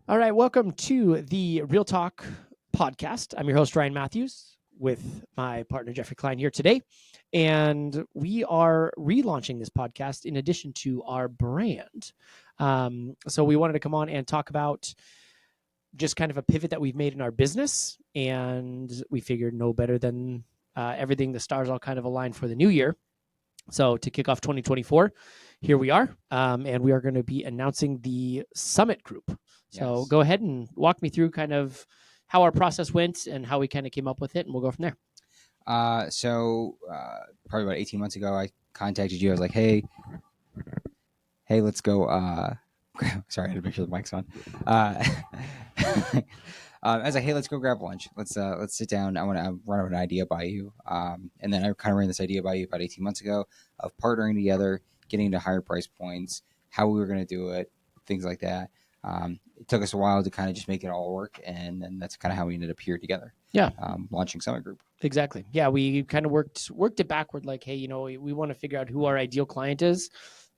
All right, welcome to the Real Talk podcast. I'm your host, Ryan Matthews, with my partner, Jeffrey Klein, here today. And we are relaunching this podcast in addition to our brand. So we wanted to come on and talk about just kind of a pivot that we've made in our business. And we figured no better than everything, the stars all kind of aligned for the new year. So to kick off 2024, here we are. And we are going to be announcing the Summit Group. So go ahead and walk me through kind of how our process went and how we kind of came up with it, and we'll go from there. Probably about 18 months ago, I contacted you. I was like, hey, let's go. Sorry, I had to make sure the mic's on. I was like, hey, let's go grab lunch. Let's sit down. I want to run an idea by you. And then I kind of ran this idea by you about 18 months ago of partnering together, getting to higher price points, how we were going to do it, things like that. It took us a while to kind of just make it all work, and then that's kind of how we ended up here together. Yeah, launching Summit Group. Exactly. Yeah, we kind of worked it backward. Like, hey, we want to figure out who our ideal client is,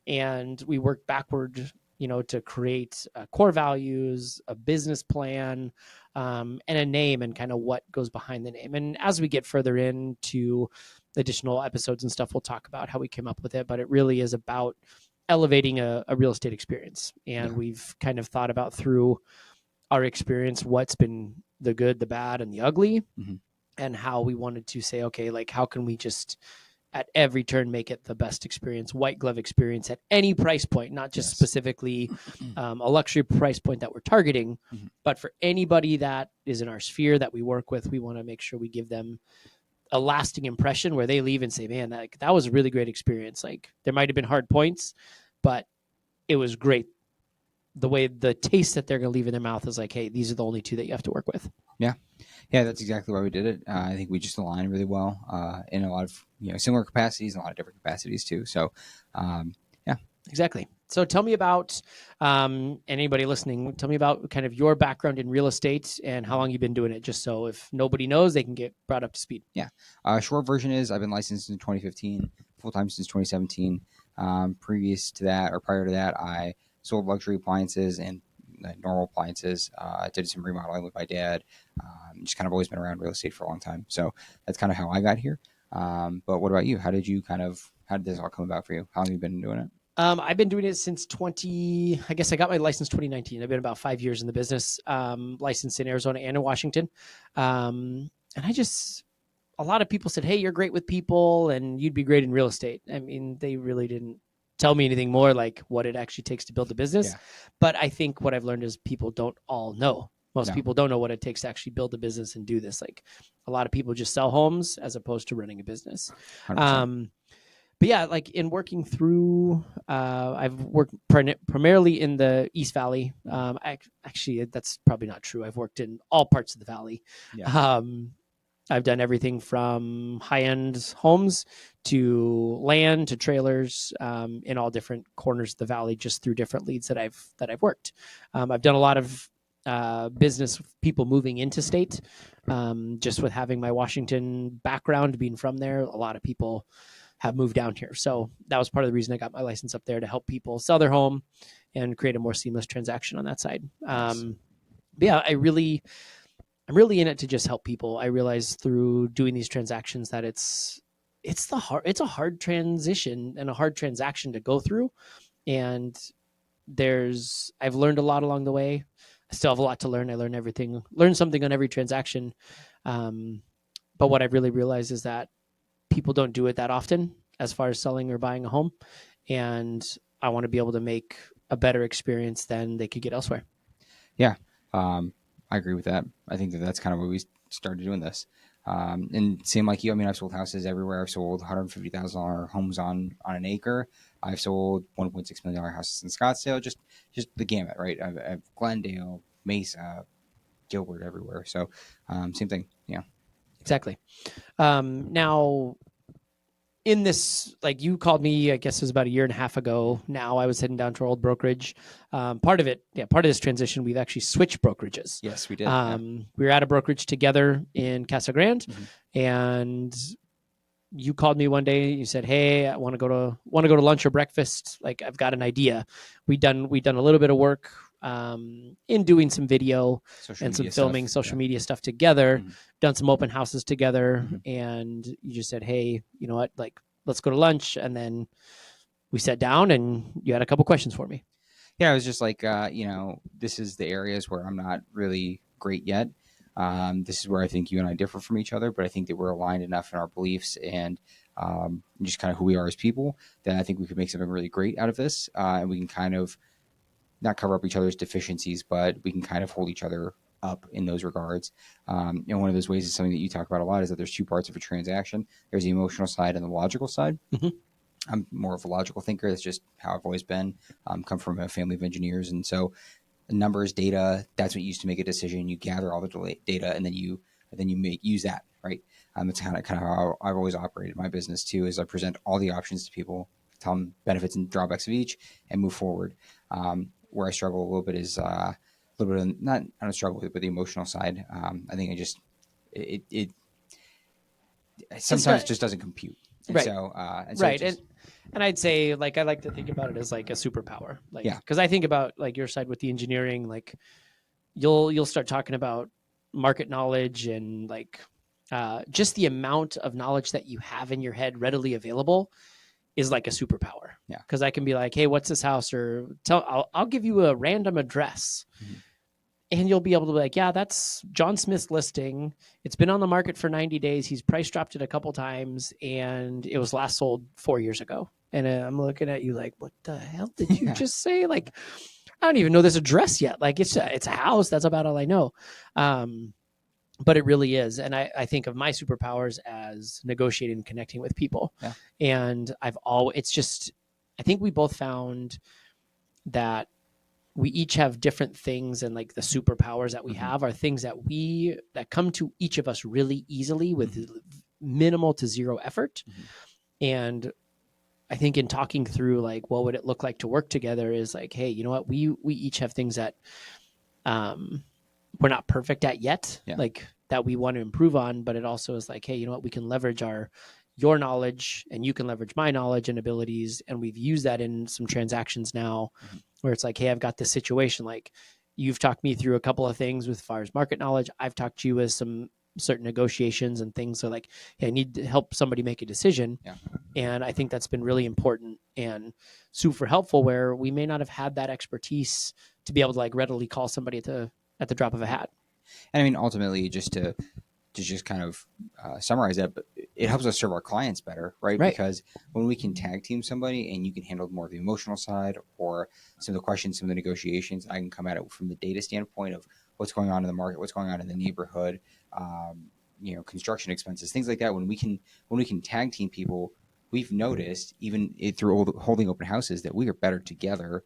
and we worked backward, to create core values, a business plan, and a name, and kind of what goes behind the name. And as we get further into additional episodes and stuff, we'll talk about how we came up with it. But it really is about elevating a real estate experience. And we've kind of thought about through our experience what's been the good, the bad, and the ugly, and how we wanted to say, okay, like, how can we just at every turn make it the best experience, white glove experience at any price point, not just specifically a luxury price point that we're targeting, but for anybody that is in our sphere that we work with, we want to make sure we give them a lasting impression where they leave and say, man, that was a really great experience. Like, there might've been hard points, but it was great. The way the taste that they're going to leave in their mouth is like, hey, these are the only two that you have to work with. Yeah, that's exactly why we did it. I think we just aligned really well in a lot of similar capacities and a lot of different capacities too. So, exactly. So tell me about anybody listening. Tell me about kind of your background in real estate and how long you've been doing it. Just so if nobody knows, they can get brought up to speed. Yeah. Short version is I've been licensed in 2015, full time since 2017. Previous to that, or prior to that, I sold luxury appliances and normal appliances. I did some remodeling with my dad. Just kind of always been around real estate for a long time. So that's kind of how I got here. But what about you? How did this all come about for you? How long have you been doing it? I've been doing it since I guess I got my license 2019. I've been about 5 years in the business, licensed in Arizona and in Washington. And a lot of people said, hey, you're great with people and you'd be great in real estate. I mean, they really didn't tell me anything more like what it actually takes to build a business. Yeah. But I think what I've learned is people don't all know. Most people don't know what it takes to actually build a business and do this. Like, a lot of people just sell homes as opposed to running a business. But yeah, like in working through, I've worked primarily in the East Valley. Actually, that's probably not true. I've worked in all parts of the Valley. Yeah. I've done everything from high-end homes to land to trailers in all different corners of the Valley, just through different leads that I've worked. I've done a lot of business with people moving into state, just with having my Washington background, being from there. A lot of people have moved down here. So that was part of the reason I got my license up there, to help people sell their home and create a more seamless transaction on that side. Nice. But yeah, I'm really in it to just help people. I realize through doing these transactions that it's a hard transition and a hard transaction to go through. And I've learned a lot along the way. I still have a lot to learn. I learn something on every transaction. But what I've really realized is that people don't do it that often as far as selling or buying a home. And I want to be able to make a better experience than they could get elsewhere. Yeah. I agree with that. I think that's kind of where we started doing this. And same like you, I mean, I've sold houses everywhere. I've sold $150,000 homes on an acre. I've sold $1.6 million houses in Scottsdale, just the gamut, right? I've Glendale, Mesa, Gilbert, everywhere. So same thing. Yeah. Exactly. Now, in this, like, you called me, I guess it was about a year and a half ago now. I was heading down to our old brokerage. Part of this transition, we've actually switched brokerages. Yes, we did. We were at a brokerage together in Casa Grande, and you called me one day. You said, hey, I want to go to lunch or breakfast. Like, I've got an idea. We'd done a little bit of work in doing some video Social and some media filming, stuff. social media stuff together, Mhm. done some open houses together, Mhm. and you just said, hey, you know what, like, let's go to lunch. And then we sat down and you had a couple questions for me. Yeah, it was just like, this is the areas where I'm not really great yet. This is where I think you and I differ from each other, but I think that we're aligned enough in our beliefs and just kind of who we are as people that I think we could make something really great out of this. And we can kind of not cover up each other's deficiencies, but we can kind of hold each other up in those regards. One of those ways is something that you talk about a lot is that there's two parts of a transaction. There's the emotional side and the logical side. Mhm. I'm more of a logical thinker. That's just how I've always been. Come from a family of engineers, and so numbers, data, that's what you use to make a decision. You gather all the data, and then you use that, right? It's kind of how I've always operated my business too. Is I present all the options to people, tell them benefits and drawbacks of each, and move forward. Where I struggle a little bit is a little bit of, not I don't struggle with it, but the emotional side. I think it sometimes not just doesn't compute. And right. so, Right. just, And I'd say, like, I like to think about it as like a superpower, like, yeah. because I think about like your side with the engineering, like you'll start talking about market knowledge and like just the amount of knowledge that you have in your head readily available is like a superpower. Yeah. Because I can be like, hey, what's this house? Or I'll give you a random address. Mhm. And you'll be able to be like, yeah, that's John Smith's listing. It's been on the market for 90 days. He's price dropped it a couple times, and it was last sold 4 years ago. And I'm looking at you like, what the hell did you Yeah. just say? Like, I don't even know this address yet. Like, it's a house. That's about all I know. But it really is. And I think of my superpowers as negotiating and connecting with people. Yeah. And it's just, I think we both found that we each have different things, and like the superpowers that we have are things that come to each of us really easily with minimal to zero effort. And I think in talking through like what would it look like to work together is like, hey, you know what, we each have things that we're not perfect at yet, Yeah. like that we want to improve on, but it also is like, hey, you know what, we can leverage your knowledge and you can leverage my knowledge and abilities. And we've used that in some transactions now where it's like, hey, I've got this situation. Like, you've talked me through a couple of things with far as market knowledge. I've talked to you with some certain negotiations and things. So like, hey, I need to help somebody make a decision. Yeah. And I think that's been really important and super helpful where we may not have had that expertise to be able to like readily call somebody at the drop of a hat. And I mean, ultimately, just to just kind of summarize that, but it helps us serve our clients better, right? Right. Because when we can tag team somebody and you can handle more of the emotional side or some of the questions, some of the negotiations, I can come at it from the data standpoint of what's going on in the market, what's going on in the neighborhood, construction expenses, things like that. When we can tag team people, we've noticed even through holding open houses that we are better together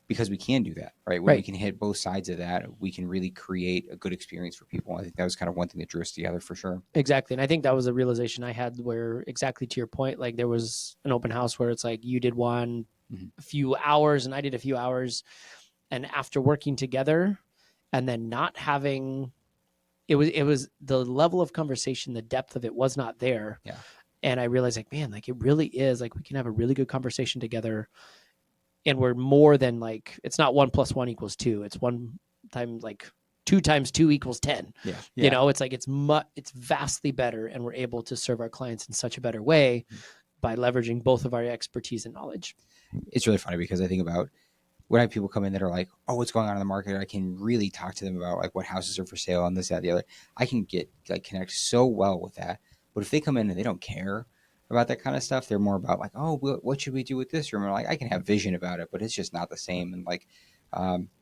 because we can do that, right? When we can hit both sides of that, we can really create a good experience for people. I think that was kind of one thing that drew us together for sure. Exactly. And I think that was a realization I had where, exactly to your point, like there was an open house where it's like you did one a few hours and I did a few hours. And after working together and then not having, it was the level of conversation, the depth of it was not there. Yeah. And I realized like, man, like it really is like we can have a really good conversation together. And we're more than like, it's not 1 + 1 = 2. It's 1 times like 2 times 2 = 10. Yeah. You know, it's like, it's vastly better. And we're able to serve our clients in such a better way by leveraging both of our expertise and knowledge. It's really funny because I think about when I have people come in that are like, oh, what's going on in the market? I can really talk to them about like what houses are for sale and this, that, the other. I can connect so well with that. But if they come in and they don't care about that kind of stuff, they're more about like, oh, what should we do with this room? Or like, I can have vision about it, but it's just not the same. And like,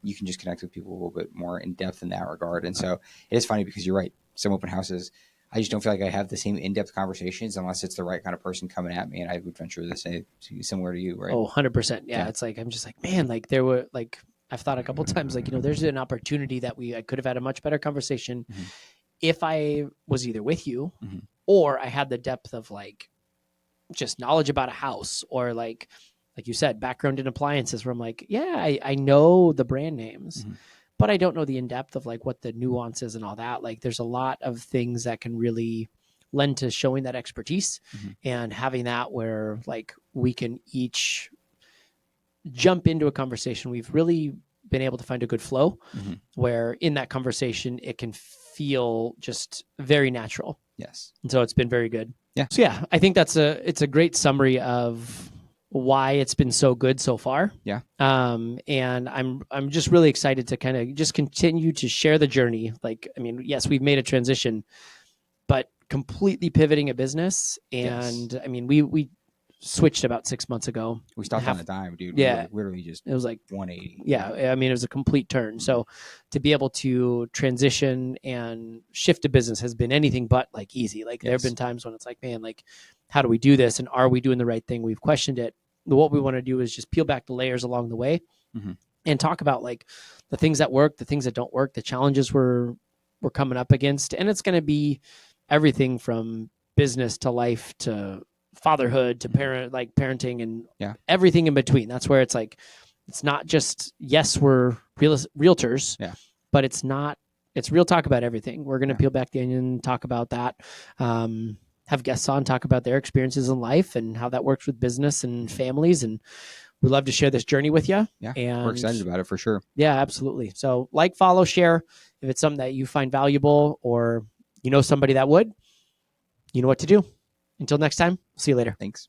you can just connect with people a little bit more in depth in that regard. And so it is funny because you're right. Some open houses, I just don't feel like I have the same in-depth conversations unless it's the right kind of person coming at me. And I would venture to say similar to you, right? Oh, 100%. Yeah. It's like, I'm just like, man, like there were like, I've thought a couple of times, like, you know, there's an opportunity that I could have had a much better conversation if I was either with you or I had the depth of like just knowledge about a house or like you said, background in appliances where I'm like, yeah, I know the brand names, but I don't know the in-depth of like what the nuances and all that. Like there's a lot of things that can really lend to showing that expertise and having that where like we can each jump into a conversation we've really been able to find a good flow Mhm. where in that conversation, it can feel just very natural. Yes. And so it's been very good. Yeah. So yeah, I think it's a great summary of why it's been so good so far. Yeah. And I'm just really excited to kind of just continue to share the journey. Like, I mean, yes, we've made a transition, but completely pivoting a business. And Yes. I mean, we switched about 6 months ago. We stopped Half- on a dime, dude. Yeah. We were literally just It was like 180. yeah, I mean, it was a complete turn. So to be able to transition and shift a business has been anything but like easy. Like there have Yes. been times when it's like, man, like how do we do this? And are we doing the right thing? We've questioned it. What we want to do is just peel back the layers along the way Mhm. and talk about like the things that work, the things that don't work, the challenges we're coming up against. And it's going to be everything from business to life to fatherhood to parenting and Yeah. everything in between. That's where it's like, it's not just, yes, we're realtors, Yeah. but it's real talk about everything. We're going to Yeah. peel back the onion, talk about that, have guests on, talk about their experiences in life and how that works with business and families. And we love to share this journey with you. Yeah. And We're excited about it for sure. yeah, absolutely. So like, follow, share. If it's something that you find valuable or you know somebody that would, you know what to do. Until next time, see you later. Thanks.